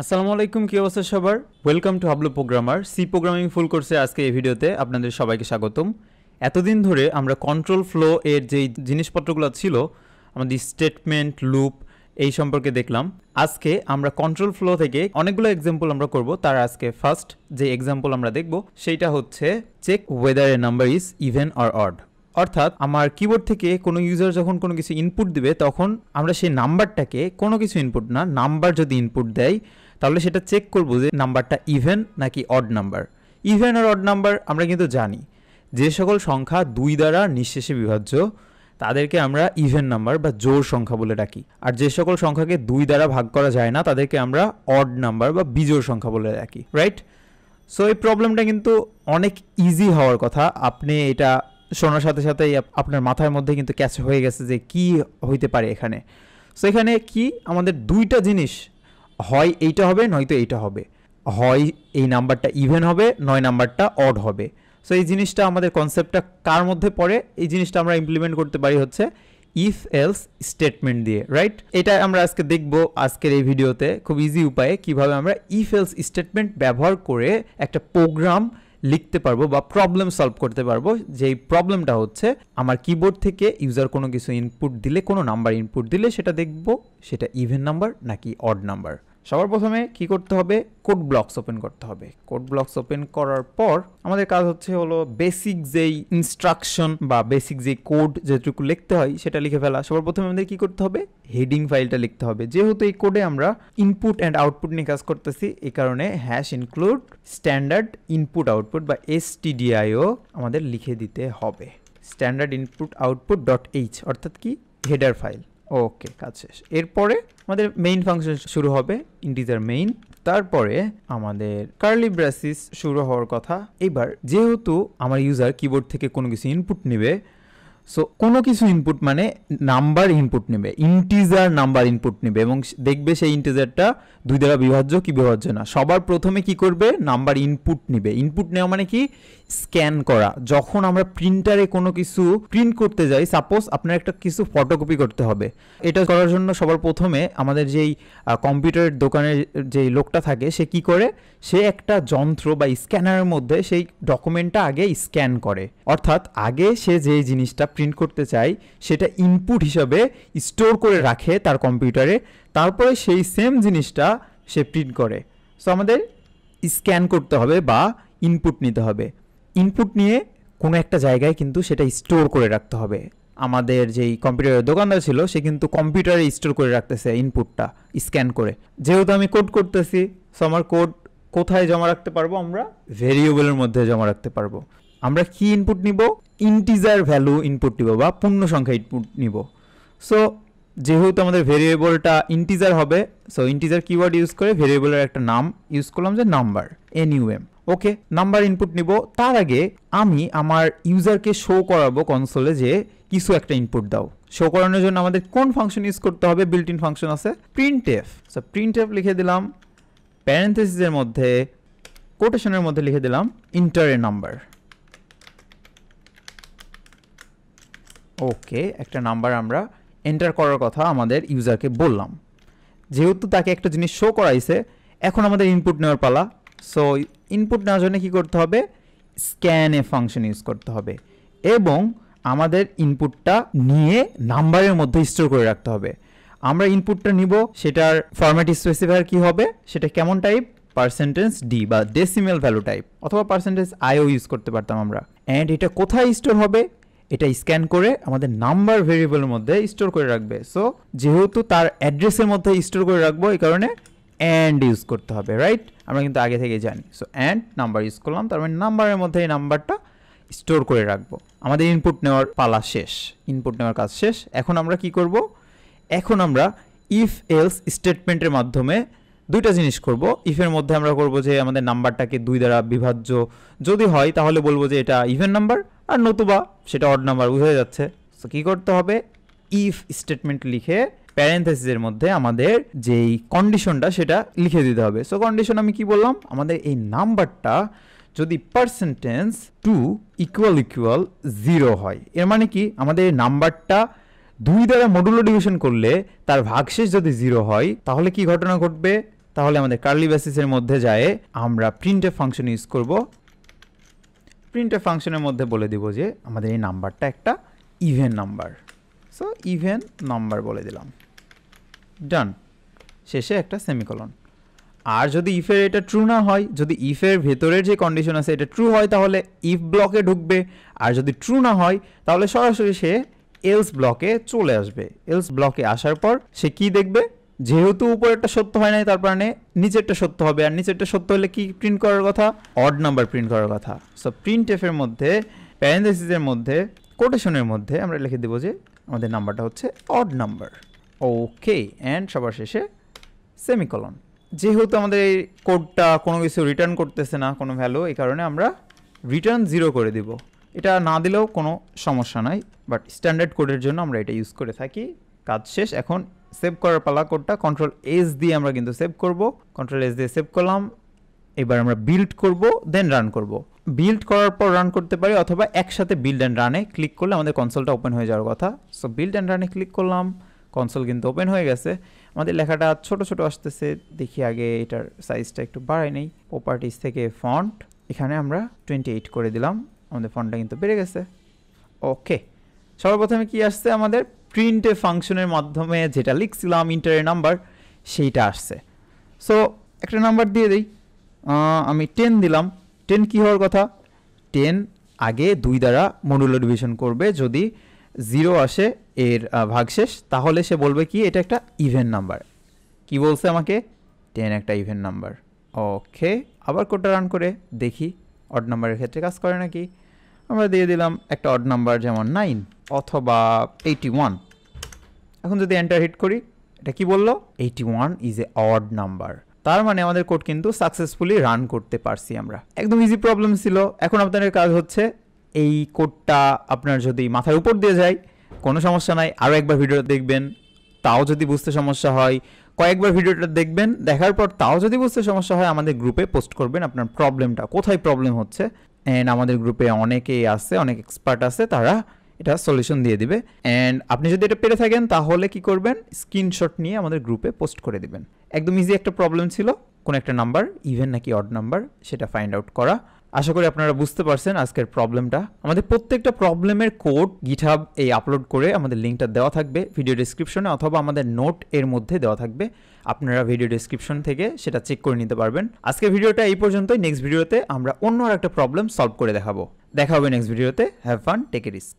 আসসালামু আলাইকুম, কি অবস্থা সবার? Welcome to Hablu programmer. C programming full কোর্সে আজকে এই ভিডিওতে আপনাদের সবাইকে স্বাগতম। এতদিন ধরে আমরা কন্ট্রোল ফ্লো এর যেই জিনিসপত্রগুলো ছিল, আমাদের স্টেটমেন্ট, লুপ, এই সম্পর্কে দেখলাম। আজকে আমরা কন্ট্রোল ফ্লো থেকে অনেকগুলো এক্সাম্পল আমরা করব। তার আজকে ফার্স্ট যে এক্সাম্পল আমরা দেখব সেইটা হচ্ছে check whether a number is even or odd. অর্থাৎ আমার কিবোর্ড থেকে কোনো ইউজার যখন কোনো কিছু ইনপুট দিবে তখন আমরা সেই নাম্বারটাকে, কোনো কিছু ইনপুট না, নাম্বার যদি ইনপুট দেয় তাহলে সেটা চেক করবো যে নাম্বারটা ইভেন নাকি অড নাম্বার। ইভেন আর অড নাম্বার আমরা কিন্তু জানি, যে সকল সংখ্যা 2 দ্বারা নিঃশেষে বিভাজ্য তাদেরকে আমরা ইভেন নাম্বার বা জোড় সংখ্যা বলে ডাকি। আর যে সকল সংখ্যাকে 2 দ্বারা ভাগ করা যায় না তাদেরকে আমরা অড নাম্বার বা বিজোড় সংখ্যা বলে ডাকি, রাইট? সো এই প্রবলেমটা কিন্তু অনেক ইজি হওয়ার কথা। আপনি এটা শোনার সাথে সাথেই আপনার মাথার মধ্যে কিন্তু ক্যাচ হয়ে গেছে যে কি হইতে পারে এখানে। সো এখানে কি আমাদের দুইটা জিনিস, হয় এইটা হবে নয়তো এইটা হবে, হয় এই নাম্বারটা ইভেন হবে নয় নাম্বারটা অড হবে। সো এই জিনিসটা আমাদের কনসেপ্টটা কার মধ্যে পড়ে, এই জিনিসটা আমরা ইমপ্লিমেন্ট করতে পারি হচ্ছে ইফ এলস স্টেটমেন্ট দিয়ে, রাইট? এটা আমরা আজকে দেখব আজকের এই ভিডিওতে খুব ইজি উপায়ে কিভাবে আমরা ইফ এলস স্টেটমেন্ট ব্যবহার করে একটা প্রোগ্রাম লিখতে পারবো বা প্রবলেম সলভ করতে পারবো। যেই প্রবলেমটা হচ্ছে আমার কিবোর্ড থেকে ইউজার কোনো কিছু ইনপুট দিলে, কোনো নাম্বার ইনপুট দিলে সেটা দেখব সেটা ইভেন নাম্বার নাকি অড নাম্বার। সবার প্রথমে কি করতে হবে, কোড ব্লকস ওপেন করতে হবে। কোড ব্লকস ওপেন করার পর আমাদের কাজ হলো বেসিক যেই ইনস্ট্রাকশন বা বেসিক যেই কোড যেটুকু লিখতে হয় সেটা লিখে ফেলা। সবার প্রথমে আমাদের কি করতে হবে, হেডিং ফাইলটা লিখতে হবে। যেহেতু এই কোডে আমরা ইনপুট অ্যান্ড আউটপুট নিয়ে কাজ করতেছি, এই কারণে hash include standard input output বা stdio আমাদের লিখে দিতে হবে। Standard input output dot H অর্থাৎ কি হেডার ফাইল। ওকে, কাজ শেষ। এরপরে আমাদের মেইন ফাংশন শুরু হবে, ইন্টিজার মেইন। তারপরে আমাদের কার্লি ব্রেসিস শুরু হওয়ার কথা। এবার যেহেতু আমার ইউজার কিবোর্ড থেকে কোনো কিছু ইনপুট নেবে, সো কোনো কিছু ইনপুট মানে নাম্বার ইনপুট নেবে, ইন্টিজার নাম্বার ইনপুট নেবে এবং দেখবে সেই ইন্টিজারটা 2 দ্বারা বিভাজ্য কি বিভাজ্য না। সবার প্রথমে কি করবে, নাম্বার ইনপুট নেবে। ইনপুট নেওয়া মানে কি, স্ক্যান করা। যখন আমরা প্রিন্টারে কোনো কিছু প্রিন্ট করতে যাই, সাপোজ আপনার একটা কিছু ফটোকপি করতে হবে, এটা করার জন্য সবার প্রথমে আমাদের যেই কম্পিউটারের দোকানের যেই লোকটা থাকে সে কি করে, সে একটা যন্ত্র বা স্ক্যানারের মধ্যে সেই ডকুমেন্টটা আগে স্ক্যান করে। অর্থাৎ আগে সে যে জিনিসটা প্রিন্ট করতে চায় সেটা ইনপুট হিসাবে স্টোর করে রাখে তার কম্পিউটারে, তারপরে সেই সেম জিনিসটা সে প্রিন্ট করে। সো আমাদের স্ক্যান করতে হবে বা ইনপুট নিতে হবে। ইনপুট নিয়ে কোনো একটা জায়গায় কিন্তু সেটা স্টোর করে রাখতে হবে। আমাদের যেই কম্পিউটারের দোকানদার ছিল সে কিন্তু কম্পিউটারে স্টোর করে রাখতেছে ইনপুটটা স্ক্যান করে। যেহেতু আমি কোড করতেছি, সো আমার কোড কোথায় জমা রাখতে পারবো, আমরা ভেরিয়েবলের মধ্যে জমা রাখতে পারবো। আমরা কি ইনপুট নিব, ইন্টিজার ভ্যালু ইনপুট নিব বা পূর্ণ সংখ্যা ইনপুট নিব। সো যেহেতু আমাদের ভেরিয়েবলটা ইন্টিজার হবে, সো ইন্টিজার কিওয়ার্ড ইউজ করে ভেরিয়েবলের একটা নাম ইউজ করলাম যে নাম্বার, NUM। ওকে, নাম্বার ইনপুট নিব। তার আগে আমি আমার ইউজারকে শো করাবো কনসোলে যে কিছু একটা ইনপুট দাও। শো করানোর জন্য আমাদের কোন ফাংশন ইউজ করতে হবে, বিল্ট ইন ফাংশন আছে প্রিন্টএফ। সো প্রিন্টএফ লিখে দিলাম, প্যারেন্থেসিসের মধ্যে কোটেশনের মধ্যে লিখে দিলাম ইন্টার এ নাম্বার। ওকে, একটা নাম্বার আমরা এন্টার করার কথা আমাদের ইউজারকে বললাম। যেহেতু তাকে একটা জিনিস শো করাইছে, এখন আমাদের ইনপুট নেওয়ার পালা। সো ইনপুট নেওয়ার জন্য কী করতে হবে, স্ক্যান এ ফাংশন ইউজ করতে হবে এবং আমাদের ইনপুটটা নিয়ে নাম্বারের মধ্যে স্টোর করে রাখতে হবে। আমরা ইনপুটটা নিব, সেটার ফরম্যাট স্পেসিফায়ার কি হবে, সেটা কেমন টাইপ, %d বা ডেসিমেল ভ্যালু টাইপ, অথবা %io ইউজ করতে পারতাম আমরা। অ্যান্ড এটা কোথায় স্টোর হবে, এটা স্ক্যান করে আমাদের নাম্বার ভেরিয়েবলের মধ্যে স্টোর করে রাখবে। সো যেহেতু তার অ্যাড্রেসের মধ্যে স্টোর করে রাখবো, এই কারণে অ্যান্ড ইউজ করতে হবে, রাইট? আমরা কিন্তু আগে থেকে জানি। সো অ্যান্ড নাম্বার ইউজ করলাম, তার মানে নাম্বারের মধ্যে এই নাম্বারটা স্টোর করে রাখবো। আমাদের ইনপুট নেওয়ার পালা শেষ, ইনপুট নেওয়ার কাজ শেষ। এখন আমরা কি করব, এখন আমরা ইফ এলস স্টেটমেন্টের মাধ্যমে দুইটা জিনিস করব। ইফের মধ্যে আমরা করব যে আমাদের নাম্বারটাকে 2 দ্বারা বিভাজ্য যদি হয় তাহলে বলবো যে এটা ইভেন নাম্বার, আর নতুবা সেটা অড নাম্বার, বুঝে যাচ্ছে। সো কী করতে হবে, ইফ স্টেটমেন্ট লিখে প্যারেন্থেসিসের মধ্যে আমাদের যেই কন্ডিশনটা সেটা লিখে দিতে হবে। সো কন্ডিশন আমি কি বললাম, আমাদের এই নাম্বারটা যদি %2 = 0 হয়, এর মানে কি আমাদের এই নাম্বারটা 2 দ্বারা মডুলো ডিভিশন করলে তার ভাগশেষ যদি 0 হয় তাহলে কি ঘটনা ঘটবে, তাহলে আমাদের কার্লি ব্রেসেসের মধ্যে যায় আমরা প্রিন্টএফ ফাংশন ইউজ করব। প্রিন্টএফ ফাংশনের মধ্যে বলে দিব যে আমাদের এই নাম্বারটা একটা even number, so even number বলে দিলাম, ডান। শেষে একটা সেমিকোলন। আর যদি ইফের এটা ট্রু না হয়, যদি ইফের ভেতরের যে কন্ডিশন আছে এটা ট্রু হয় তাহলে ইফ ব্লকে ঢুকবে, আর যদি ট্রু না হয় তাহলে সরাসরি সে এলস ব্লকে চলে আসবে। এলস ব্লকে আসার পর সে কি দেখবে, যেহেতু উপরেরটা সত্য হয় নাই তার মানে নিচেরটা সত্য হবে, আর নিচেরটা সত্য হলে কি প্রিন্ট করার কথা, অড নাম্বার প্রিন্ট করার কথা। সো প্রিন্টএফ এর মধ্যে প্যারেনথেসিসের মধ্যে কোটেশনের মধ্যে আমরা লিখে দেব যে আমাদের নাম্বারটা হচ্ছে অড নাম্বার, ওকে, অ্যান্ড সবার শেষে সেমিকোলন। যেহেতু আমাদের এই কোডটা কোনো কিছু রিটার্ন করতেছে না, কোনো ভ্যালু, এই কারণে আমরা রিটার্ন 0 করে দিব। এটা না দিলেও কোনো সমস্যা নাই, বাট স্ট্যান্ডার্ড কোডের জন্য আমরা এটা ইউজ করে থাকি। কাজ শেষ, এখন সেভ করার পালা। কোডটা Ctrl+S দিয়ে আমরা কিন্তু সেভ করব। Ctrl+S দিয়ে সেভ করলাম। এবার আমরা বিল্ড করব, দেন রান করব। বিল্ড করার পর রান করতে পারি, অথবা একসাথে বিল্ড অ্যান্ড রানে ক্লিক করলে আমাদের কনসোলটা ওপেন হয়ে যাওয়ার কথা। সো বিল্ড অ্যান্ড রানে ক্লিক করলাম, কনসোল কিন্তু ওপেন হয়ে গেছে। আমাদের লেখাটা ছোট ছোট আসতেছে, দেখি আগে এটার সাইজটা একটু বাড়াই নেই। প্রপার্টিস থেকে ফন্ট, এখানে আমরা 28 করে দিলাম, আমাদের ফন্টটা কিন্তু বেড়ে গেছে, ওকে। সর্বপ্রথমে কি আসছে, আমাদের প্রিন্টএফ ফাংশনের মাধ্যমে যেটা লিখছিলাম ইন্টারের নাম্বার, সেইটা আসছে। সো একটা নাম্বার দিয়ে দিই, আমি 10 দিলাম। 10 কি হওয়ার কথা, 10 আগে 2 দ্বারা মডুলো ডিভিশন করবে, যদি 0 আসে এর ভাগশেষ, তাহলে সে বলবে কি এটা একটা ইভেন নাম্বার। কি বলছে আমাকে, 10 একটা ইভেন নাম্বার, ওকে। আবার কোডটা রান করে দেখি অড নাম্বারের ক্ষেত্রে কাজ করে নাকি। আমরা দিয়ে দিলাম একটা অড নাম্বার, যেমন 9 অথবা 81। এখন যদি এন্টার হিট করি, এটা কি বললো, 81 ইজ এ অড নাম্বার। তার মানে আমাদের কোড কিন্তু সাকসেসফুলি রান করতে পারছি আমরা। একদম ইজি প্রবলেম ছিল। এখন আপনাদের কাজ হচ্ছে এই কোডটা আপনার যদি মাথার উপর দিয়ে যায় কোনো সমস্যা নাই, আরও একবার ভিডিওটা দেখবেন, তাও যদি বুঝতে সমস্যা হয় কয়েকবার ভিডিওটা দেখবেন, দেখার পর তাও যদি বুঝতে সমস্যা হয় আমাদের গ্রুপে পোস্ট করবেন আপনার প্রবলেমটা, কোথায় প্রবলেম হচ্ছে। অ্যান্ড আমাদের গ্রুপে অনেকেই আছে, অনেক এক্সপার্ট আছে, তারা এটা সলিউশন দিয়ে দিবে। অ্যান্ড আপনি যদি এটা পেরে থাকেন তাহলে কি করবেন, স্ক্রিনশট নিয়ে আমাদের গ্রুপে পোস্ট করে দিবেন। একদম ইজি একটা প্রবলেম ছিল, কোন একটা নাম্বার ইভেন নাকি অড নাম্বার সেটা ফাইন্ড আউট করা। আশা করি আপনারা বুঝতে পারছেন আজকের প্রবলেমটা। আমাদের প্রত্যেকটা প্রবলেমের কোড গিটহাব এই আপলোড করে আমাদের লিঙ্কটা দেওয়া থাকবে ভিডিও ডেসক্রিপশনে, অথবা আমাদের নোট এর মধ্যে দেওয়া থাকবে, আপনারা ভিডিও ডেসক্রিপশন থেকে সেটা চেক করে নিতে পারবেন। আজকের ভিডিওটা এই পর্যন্তই। নেক্সট ভিডিওতে আমরা অন্য আর একটা প্রবলেম সলভ করে দেখাবো। দেখা হবে নেক্সট ভিডিওতে। Have fun, take a risk.